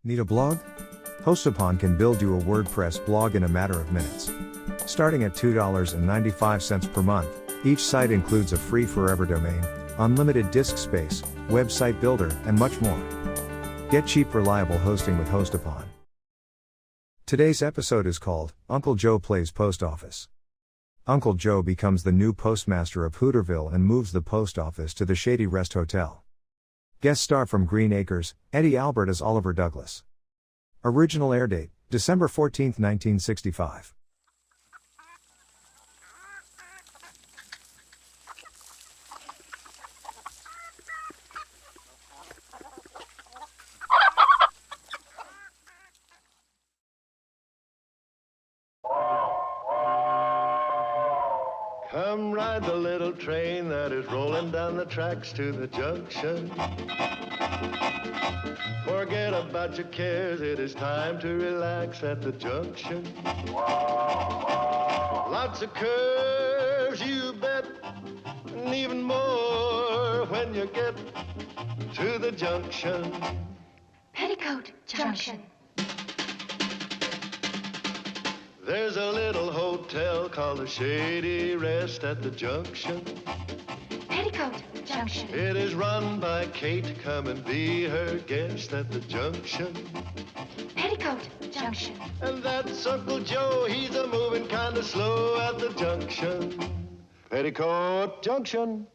Need a blog? Hostupon can build you a WordPress blog in a matter of minutes. Starting at $2.95 per month, each site includes a free forever domain, unlimited disk space, website builder, and much more. Get cheap, reliable hosting with Hostupon. Today's episode is called Uncle Joe Plays Post Office. Uncle Joe becomes the new postmaster of Hooterville and moves the post office to the Shady Rest Hotel. Guest star from Green Acres, Eddie Albert as Oliver Douglas. Original air date, December 14, 1965. Come ride the little train that is rolling down the tracks to the junction. Forget about your cares, it is time to relax at the junction. Lots of curves, you bet, and even more when you get to the junction. Petticoat Junction. There's a little hotel called the Shady Rest at the junction. Petticoat Junction. It is run by Kate, come and be her guest at the junction. Petticoat Junction. And that's Uncle Joe, he's a moving kind of slow at the junction. Petticoat Junction.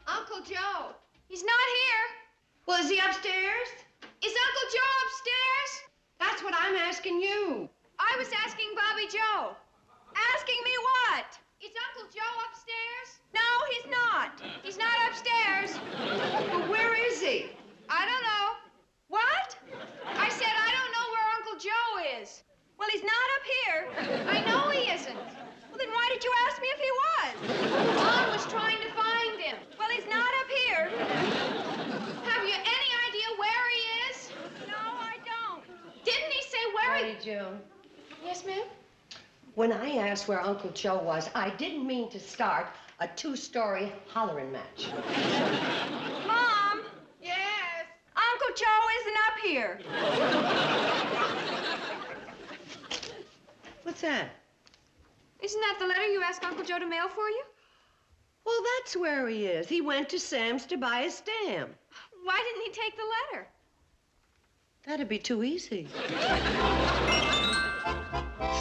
Uncle Joe. He's not here. Well, is he upstairs? Is Uncle Joe upstairs? That's what I'm asking you. I was asking Bobby Joe. Asking me what? Is Uncle Joe upstairs? No, he's not. He's not upstairs. Well, where is he? I don't know. What? I said I don't know where Uncle Joe is. Well, he's not up here. I know he isn't. Well, then why did you ask me if he was? Mom was trying to find him. Well, he's not up here. Have you any idea where he is? No, I don't. Didn't he say where he... Hey, June. Yes, ma'am? When I asked where Uncle Joe was, I didn't mean to start a two-story hollering match. Mom? Yes? Uncle Joe isn't up here. What's that? Isn't that the letter you asked Uncle Joe to mail for you? Well, that's where he is. He went to Sam's to buy a stamp. Why didn't he take the letter? That'd be too easy.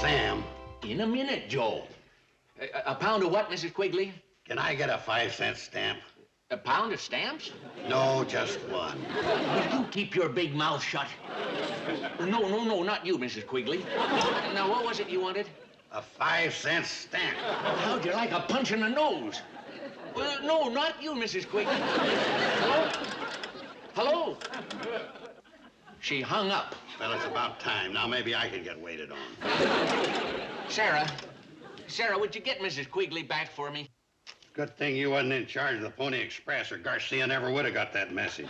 Sam, In a minute, Joe. A pound of what, Mrs. Quigley? can I get a 5-cent stamp? A pound of stamps? No, just one. Will you keep your big mouth shut? No, not you, Mrs. Quigley. Now, what was it you wanted? A 5-cent stamp. How'd you like a punch in the nose? Well, no, not you, Mrs. Quigley. Hello? Hello? She hung up. Well, it's about time. Now maybe I can get waited on. Sarah, would you get Mrs. Quigley back for me? Good thing you wasn't in charge of the Pony Express, or Garcia never would have got that message.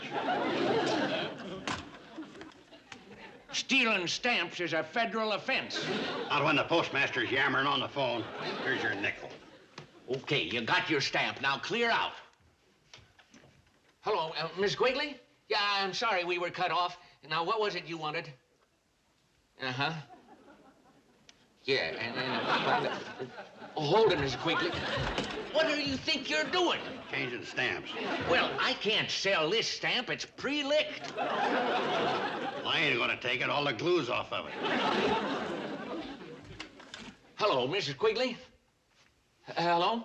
Stealing stamps is a federal offense. Not when the postmaster's yammering on the phone. Here's your nickel. Okay, you got your stamp. Now clear out. Hello, Miss Quigley? Yeah, I'm sorry we were cut off. Now, what was it you wanted? Uh-huh. Yeah, and hold it, Miss Quigley. What do you think you're doing? Changing stamps. Well, I can't sell this stamp. It's pre-licked. Well, I ain't gonna take it. All the glue's off of it. Hello, Mrs. Quigley? Hello?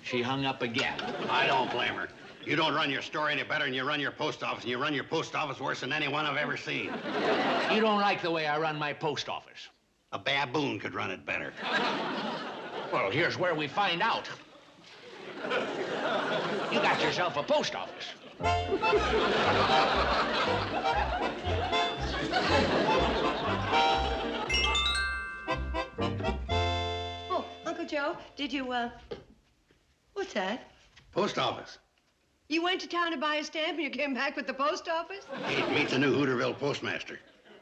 She hung up again. I don't blame her. You don't run your store any better than you run your post office, and you run your post office worse than anyone I've ever seen. You don't like the way I run my post office. A baboon could run it better. Well, here's where we find out. You got yourself a post office. Oh, Uncle Joe, did you, what's that? Post office. You went to town to buy a stamp and you came back with the post office? Hey, meet the new Hooterville postmaster.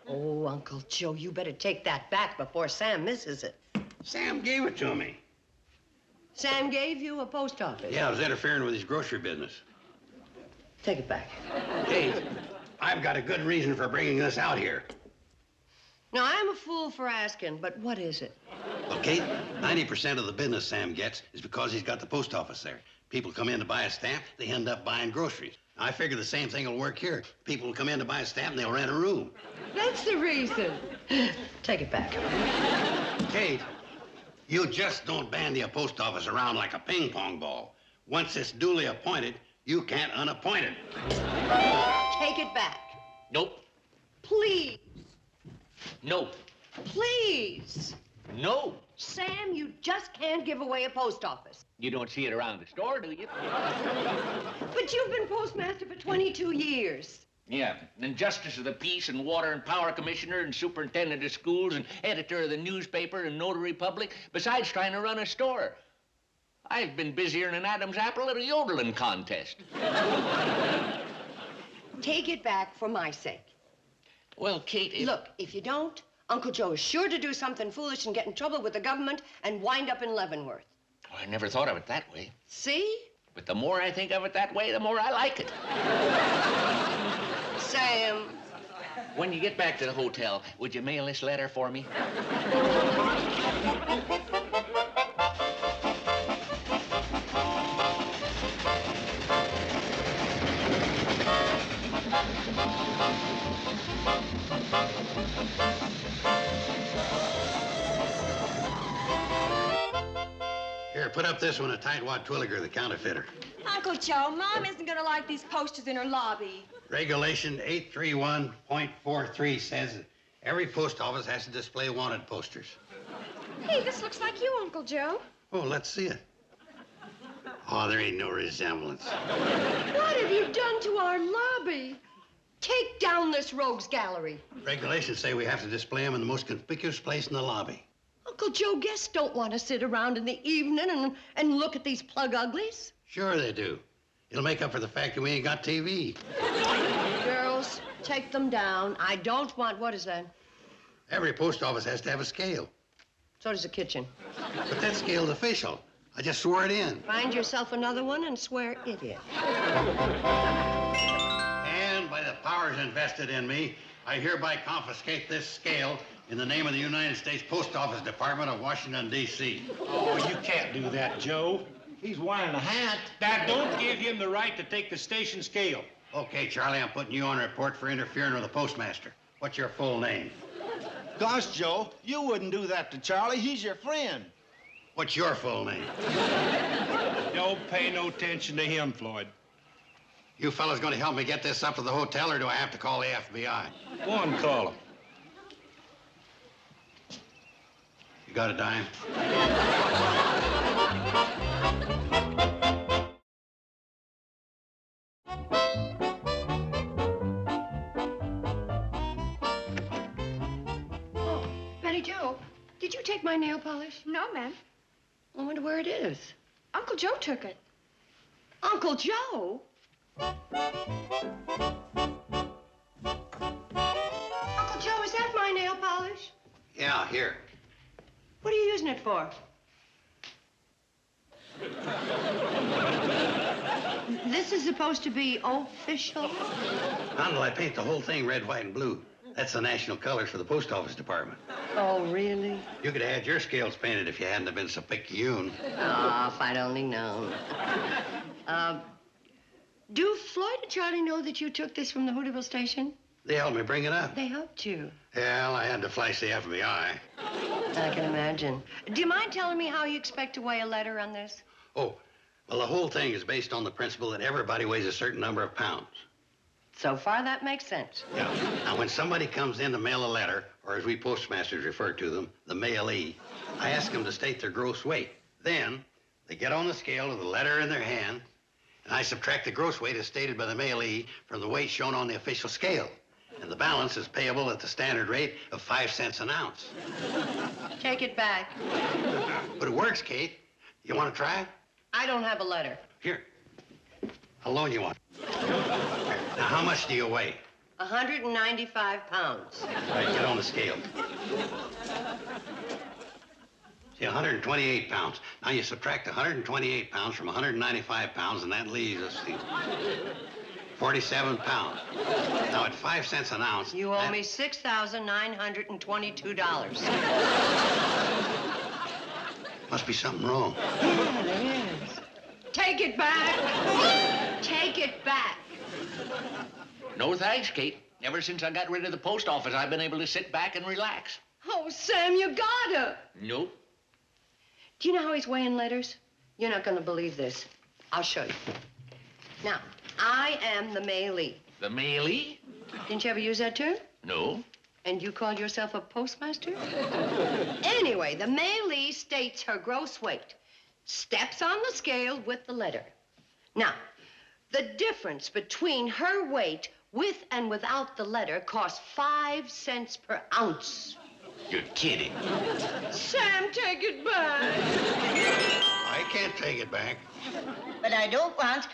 Oh, Uncle Joe, you better take that back before Sam misses it. Sam gave it to me. Sam gave you a post office? Yeah, I was interfering with his grocery business. Take it back. Hey, I've got a good reason for bringing this out here. Now, I'm a fool for asking, but what is it? Well, Kate, 90% of the business Sam gets is because he's got the post office there. People come in to buy a stamp, they end up buying groceries. I figure the same thing will work here. People will come in to buy a stamp and they'll rent a room. That's the reason. Take it back. Kate, you just don't bandy a post office around like a ping pong ball. Once it's duly appointed, you can't unappoint it. Take it back. Nope. Please. No. Please. No. Sam, you just can't give away a post office. You don't see it around the store, do you? But you've been postmaster for 22 years. Yeah, and Justice of the Peace and Water and Power Commissioner and Superintendent of Schools and editor of the newspaper and notary public, besides trying to run a store. I've been busier than an Adam's apple at a yodeling contest. Take it back for my sake. Well, Kate, Look, if you don't, Uncle Joe is sure to do something foolish and get in trouble with the government and wind up in Leavenworth. Oh, I never thought of it that way. See? But the more I think of it that way, the more I like it. Sam. When you get back to the hotel, would you mail this letter for me? Here, put up this one, a tightwad Twilliger, the counterfeiter. Uncle Joe, Mom isn't going to like these posters in her lobby. Regulation 831.43 says that every post office has to display wanted posters. Hey, this looks like you, Uncle Joe. Oh, let's see it. Oh, there ain't no resemblance. What have you done to our lobby? Take down this rogues gallery. Regulations say we have to display them in the most conspicuous place in the lobby. Uncle Joe, guests don't want to sit around in the evening and look at these plug uglies. Sure they do. It'll make up for the fact that we ain't got TV. Girls, take them down. I don't want, what is that? Every post office has to have a scale. So does the kitchen. But that scale's official. I just swore it in. Find yourself another one and swear it in. And by the powers invested in me, I hereby confiscate this scale in the name of the United States Post Office Department of Washington, D.C. Oh, you can't do that, Joe. He's wearing a hat. That don't give him the right to take the station scale. Okay, Charlie, I'm putting you on report for interfering with the postmaster. What's your full name? Gosh, Joe, you wouldn't do that to Charlie. He's your friend. What's your full name? Don't pay no attention to him, Floyd. You fellas going to help me get this up to the hotel, or do I have to call the FBI? Go on, call him. You got a dime? Oh, Betty Joe, did you take my nail polish? No, ma'am. I wonder where it is. Uncle Joe took it. Uncle Joe? Uncle Joe, is that my nail polish? Yeah, here. What are you using it for? This is supposed to be official? Not until I paint the whole thing red, white, and blue. That's the national colors for the post office department. Oh, really? You could have had your scales painted if you hadn't have been so picayune. Oh, if I'd only known. Do Floyd and Charlie know that you took this from the Hooterville station? They helped me bring it up. They helped you. Well, I had to flash the FBI. I can imagine. Do you mind telling me how you expect to weigh a letter on this? Oh, well, the whole thing is based on the principle that everybody weighs a certain number of pounds. So far, that makes sense. Yeah. Now, when somebody comes in to mail a letter, or as we postmasters refer to them, the mailee, I ask them to state their gross weight. Then they get on the scale with the letter in their hand, and I subtract the gross weight as stated by the mailee from the weight shown on the official scale. And the balance is payable at the standard rate of 5 cents an ounce. Take it back. But it works, Kate. You want to try? I don't have a letter. Here. I'll loan you one. Now, how much do you weigh? 195 pounds. All right, get on the scale. See, 128 pounds. Now you subtract 128 pounds from 195 pounds, and that leaves us 47 pounds. Now, at 5 cents an ounce... You owe me $6,922. Must be something wrong. Yeah, there is. Take it back. Take it back. No thanks, Kate. Ever since I got rid of the post office, I've been able to sit back and relax. Oh, Sam, you gotta. Nope. Do you know how he's weighing letters? You're not gonna believe this. I'll show you. Now, I am the mailee. The mailee? Didn't you ever use that term? No. And you called yourself a postmaster? Anyway, the mailee states her gross weight, steps on the scale with the letter. Now, the difference between her weight with and without the letter costs 5 cents per ounce. You're kidding. Sam, take it back. I can't take it back. But I don't want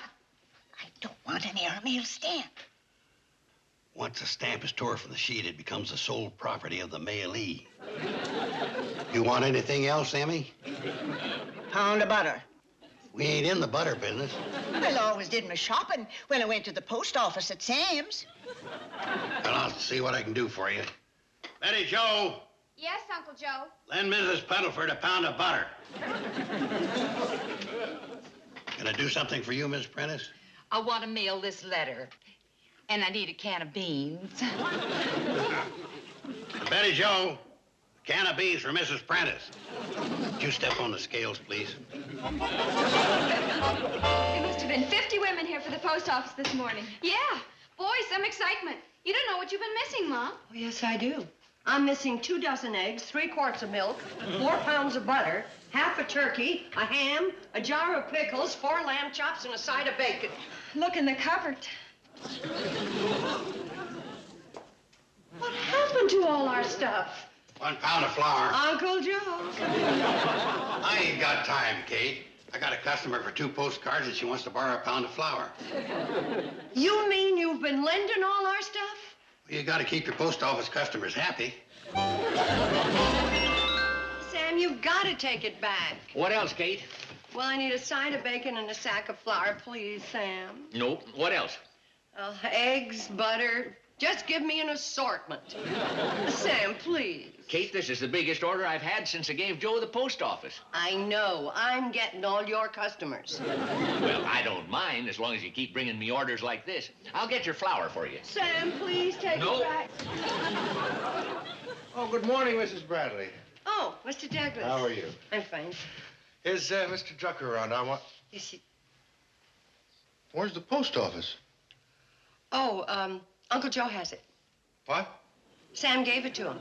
an airmail stamp. Once a stamp is tore from the sheet, it becomes the sole property of the mailee. You want anything else, Emmy? Pound of butter. We ain't in the butter business. I always did my shopping when I went to the post office at Sam's. Well, I'll see what I can do for you. Betty Jo, Yes, Uncle Joe. lend Mrs. Puddleford a pound of butter. Can I do something for you, Miss Prentice? I want to mail this letter, and I need a can of beans. Betty Jo, a can of beans for Mrs. Prentice. Would you step on the scales, please? There must have been 50 women here for the post office this morning. Yeah. Boy, some excitement. You don't know what you've been missing, Mom. Oh, yes, I do. I'm missing 2 dozen eggs, 3 quarts of milk, 4 pounds of butter, half a turkey, a ham, a jar of pickles, 4 lamb chops, and a side of bacon. Look in the cupboard. What happened to all our stuff? 1 pound of flour. Uncle Joe. I ain't got time, Kate. I got a customer for 2 postcards and she wants to borrow a pound of flour. You mean you've been lending all our stuff? Well, you got to keep your post office customers happy. Sam, you've got to take it back. What else, Kate? Well, I need a side of bacon and a sack of flour, please, Sam. Nope. What else? Eggs, butter. Just give me an assortment. Sam, please. Kate, this is the biggest order I've had since I gave Joe the post office. I know. I'm getting all your customers. Well, I don't mind as long as you keep bringing me orders like this. I'll get your flour for you. Sam, please take No. it back. Oh, good morning, Mrs. Bradley. Oh, Mr. Douglas. How are you? I'm fine. Is Mr. Drucker around? Is he... Where's the post office? Oh, Uncle Joe has it. What? Sam gave it to him.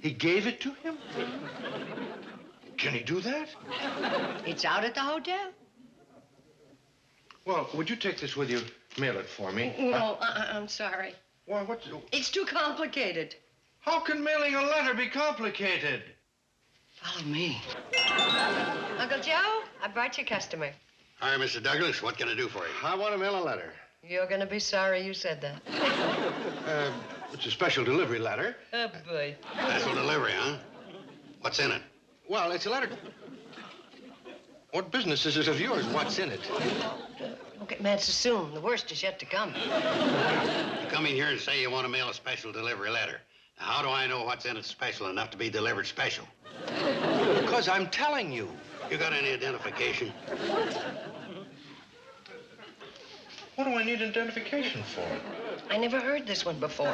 He gave it to him? Can he do that? It's out at the hotel. Well, would you take this with you? Mail it for me. No, I'm sorry. Why, what's... It's too complicated. How can mailing a letter be complicated? Follow me. Uncle Joe, I brought your customer. Hi, Mr. Douglas. What can I do for you? I want to mail a letter. You're gonna be sorry you said that. It's a special delivery letter. Oh, boy. Special delivery, huh? What's in it? Well, it's a letter... What business is it of yours? What's in it? Don't get mad so soon. The worst is yet to come. You come in here and say you want to mail a special delivery letter. Now, how do I know what's in it special enough to be delivered special? Because I'm telling you. You got any identification? What do I need identification for? I never heard this one before.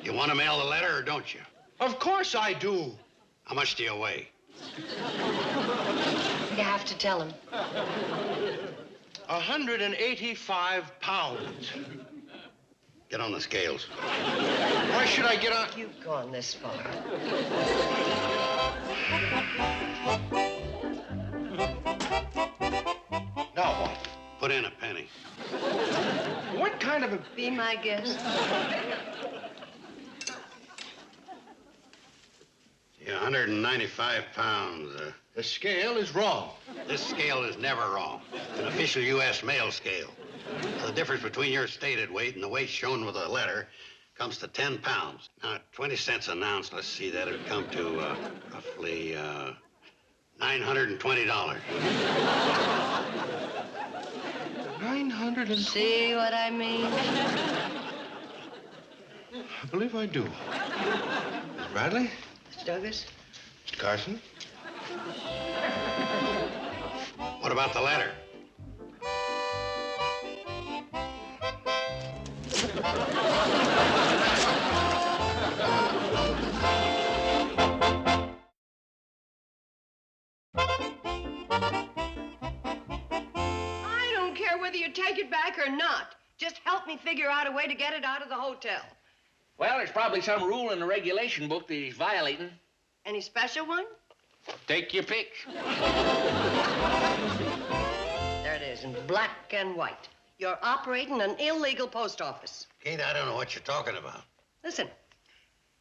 You want to mail the letter or don't you? Of course I do. How much do you weigh? You have to tell him. 185 pounds. Get on the scales. Why should I get on? You've gone this far. Be my guest. Yeah, 195 pounds. The scale is wrong. This scale is never wrong. It's an official U.S. mail scale. The difference between your stated weight and the weight shown with a letter comes to 10 pounds. Now, 20 cents an ounce, let's see, that would come to roughly $920. $900. See what I mean? I believe I do. Miss Bradley? Mr. Douglas? Mr. Carson? What about the letter? I don't care whether you take it back or not. Just help me figure out a way to get it out of the hotel. Well, there's probably some rule in the regulation book that he's violating. Any special one? Take your pick. There it is, in black and white. You're operating an illegal post office. Kate, I don't know what you're talking about. Listen.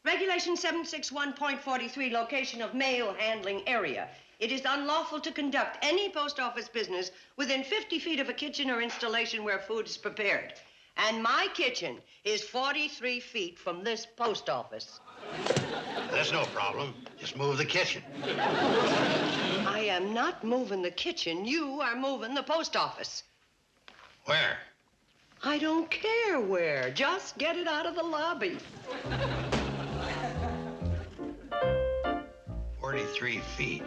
Regulation 761.43, location of mail handling area. It is unlawful to conduct any post office business within 50 feet of a kitchen or installation where food is prepared. And my kitchen is 43 feet from this post office. That's no problem. Just move the kitchen. I am not moving the kitchen. You are moving the post office. Where? I don't care where. Just get it out of the lobby. 43 feet.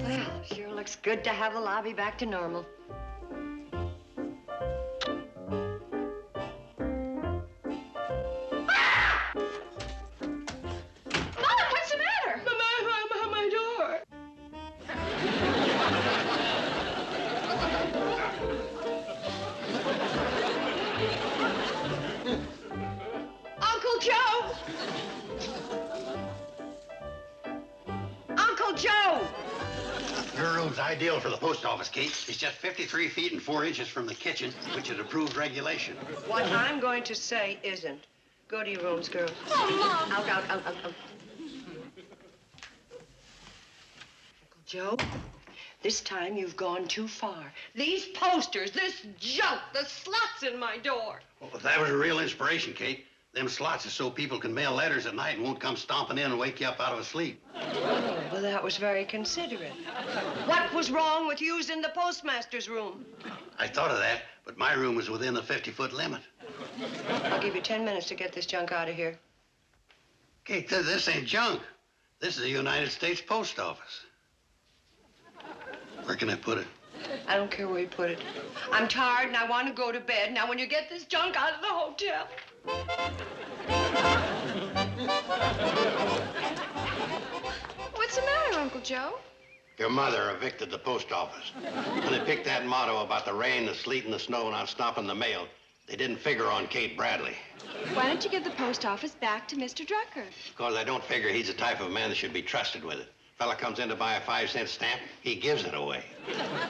Well, sure looks good to have the lobby back to normal. Mom, what's the matter? My door. Uncle Joe! Uncle Joe! Your room's ideal for the post office, Kate. It's just 53 feet and 4 inches from the kitchen, which is approved regulation. What I'm going to say isn't. Go to your rooms, girls. Oh, Mom. Out. Uncle Joe, this time you've gone too far. These posters, this junk, the slots in my door. Well, if that was a real inspiration, Kate, them slots is so people can mail letters at night and won't come stomping in and wake you up out of a sleep. Oh, well, that was very considerate. What was wrong with using the postmaster's room? I thought of that, but my room was within the 50-foot limit. I'll give you 10 minutes to get this junk out of here. Kate, this ain't junk. This is the United States Post Office. Where can I put it? I don't care where you put it. I'm tired and I want to go to bed. Now, when you get this junk out of the hotel. What's the matter, Uncle Joe? Your mother evicted the post office. When they picked that motto about the rain, the sleet, and the snow not stopping the mail, they didn't figure on Kate Bradley. Why don't you give the post office back to Mr. Drucker? Because I don't figure he's the type of man that should be trusted with it. Fella comes in to buy a 5-cent stamp, he gives it away.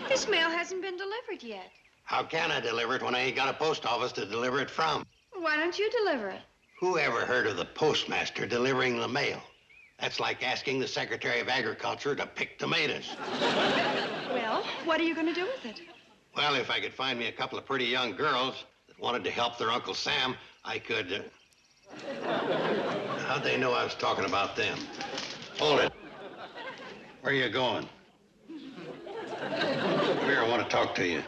This mail hasn't been delivered yet. How can I deliver it when I ain't got a post office to deliver it from? Why don't you deliver it? Who ever heard of the postmaster delivering the mail? That's like asking the Secretary of Agriculture to pick tomatoes. Well, what are you going to do with it? Well, if I could find me a couple of pretty young girls that wanted to help their Uncle Sam, I could... How'd they know I was talking about them? Hold it. Where are you going? Come here, I want to talk to you.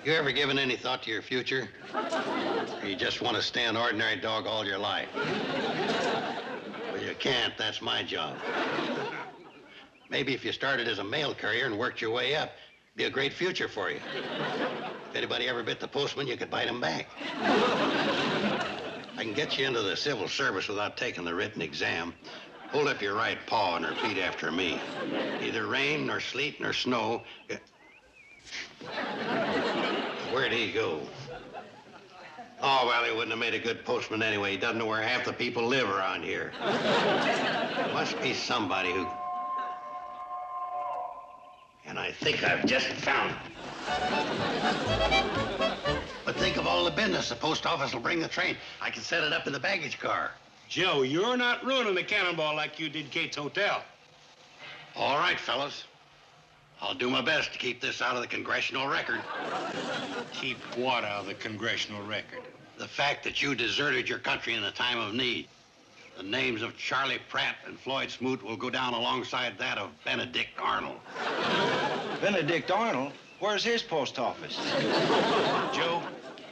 You ever given any thought to your future? Or you just want to stay an ordinary dog all your life? Well, you can't. That's my job. Maybe if you started as a mail courier and worked your way up, it'd be a great future for you. If anybody ever bit the postman, you could bite him back. I can get you into the civil service without taking the written exam. Hold up your right paw and repeat after me. Neither rain, nor sleet, nor snow. Where'd he go? Oh, well, he wouldn't have made a good postman anyway. He doesn't know where half the people live around here. Must be somebody who... And I think I've just found it. But think of all the business the post office will bring the train. I can set it up in the baggage car. Joe, you're not ruining the cannonball like you did Kate's hotel. All right, fellas. I'll do my best to keep this out of the congressional record. Keep what out of the congressional record? The fact that you deserted your country in a time of need. The names of Charlie Pratt and Floyd Smoot will go down alongside that of Benedict Arnold. Benedict Arnold? Where's his post office? Joe,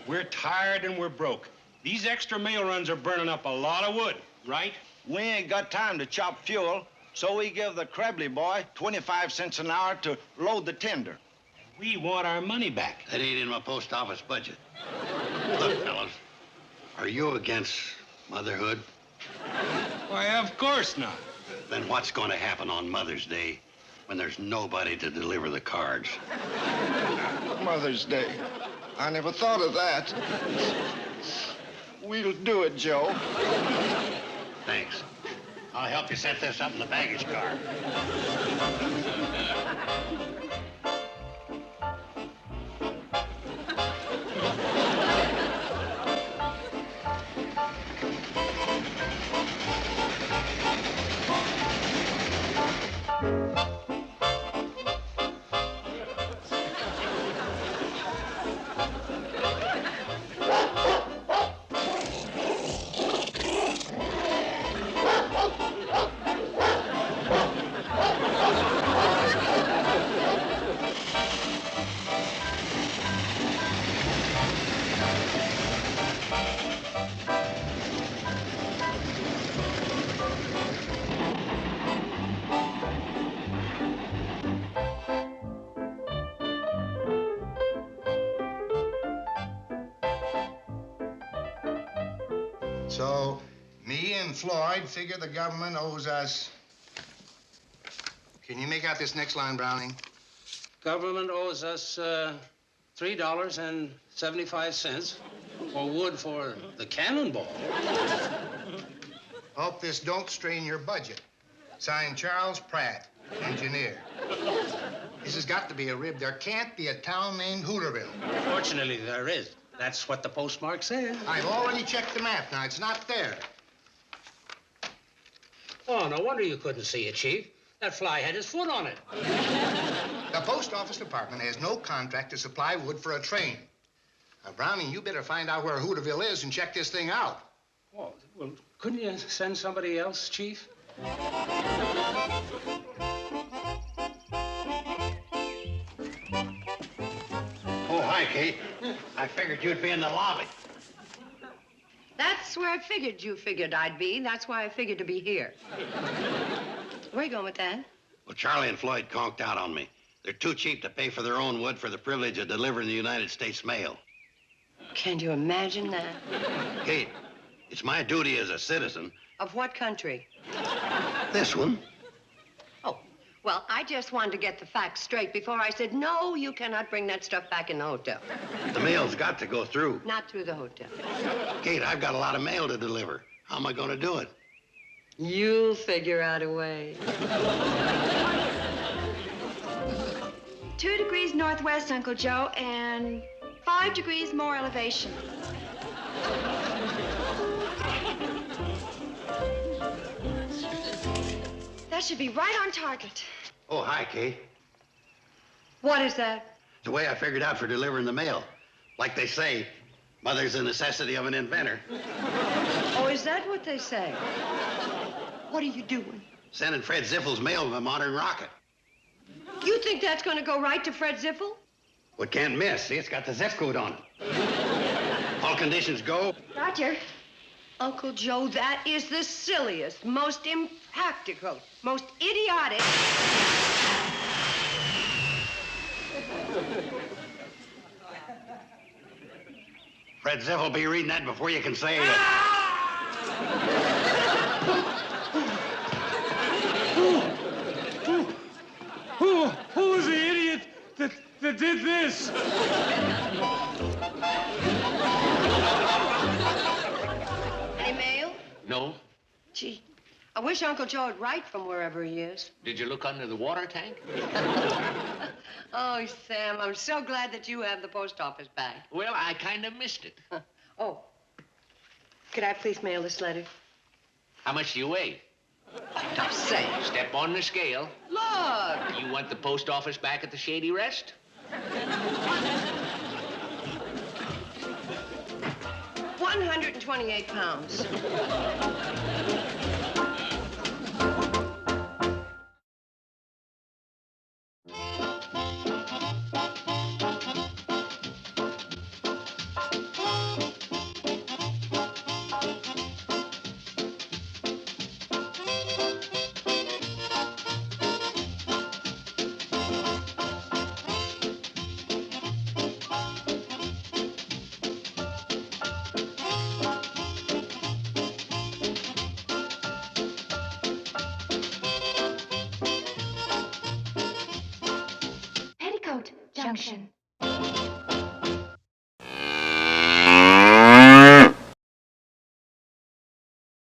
we're tired and we're broke. These extra mail runs are burning up a lot of wood, right? We ain't got time to chop fuel, so we give the Krebley boy 25 cents an hour to load the tender. We want our money back. That ain't in my post office budget. Look, fellas, are you against motherhood? Why, of course not. Then what's going to happen on Mother's Day when there's nobody to deliver the cards? Mother's Day. I never thought of that. We'll do it, Joe. Thanks. I'll help you set this up in the baggage car. So, me and Floyd figure the government owes us... Can you make out this next line, Browning? Government owes us $3.75 for wood for the cannonball. Hope this don't strain your budget. Signed, Charles Pratt, engineer. This has got to be a rib. There can't be a town named Hooterville. Fortunately, there is. That's what the postmark says. I've already checked the map. Now, it's not there. Oh, no wonder you couldn't see it, Chief. That fly had his foot on it. The post office department has no contract to supply wood for a train. Now, Browning, you better find out where Hooterville is and check this thing out. Oh, well, couldn't you send somebody else, Chief? Oh, hi, Kate. I figured you'd be in the lobby. That's where I figured you figured I'd be. That's why I figured to be here. Where are you going with that? Well, Charlie and Floyd conked out on me. They're too cheap to pay for their own wood for the privilege of delivering the United States mail. Can't you imagine that? Kate, it's my duty as a citizen. Of what country? This one. Oh, well, I just wanted to get the facts straight before I said, no, you cannot bring that stuff back in the hotel. The mail's got to go through. Not through the hotel. Kate, I've got a lot of mail to deliver. How am I going to do it? You'll figure out a way. 2 degrees northwest, Uncle Joe, and 5 degrees more elevation. That should be right on target. Oh, hi, Kate. What is that? The way I figured out for delivering the mail. Like they say, mother's the necessity of an inventor. Oh, is that what they say? What are you doing? Sending Fred Ziffel's mail with a modern rocket. You think that's going to go right to Fred Ziffel? Well, can't miss. See, it's got the zip code on it. All conditions go. Roger. Uncle Joe, that is the silliest, most impractical, most idiotic... Fred Ziff will be reading that before you can say it. Who was the idiot that that did this. Any mail? No. Gee, I wish Uncle Joe would write from wherever he is. Did you look under the water tank? Oh, Sam, I'm so glad that you have the post office back. Well, I kind of missed it. Oh, could I please mail this letter? How much do you weigh? Don't say. Step on the scale. Look! You want the post office back at the Shady Rest? 128 pounds. Petticoat Junction.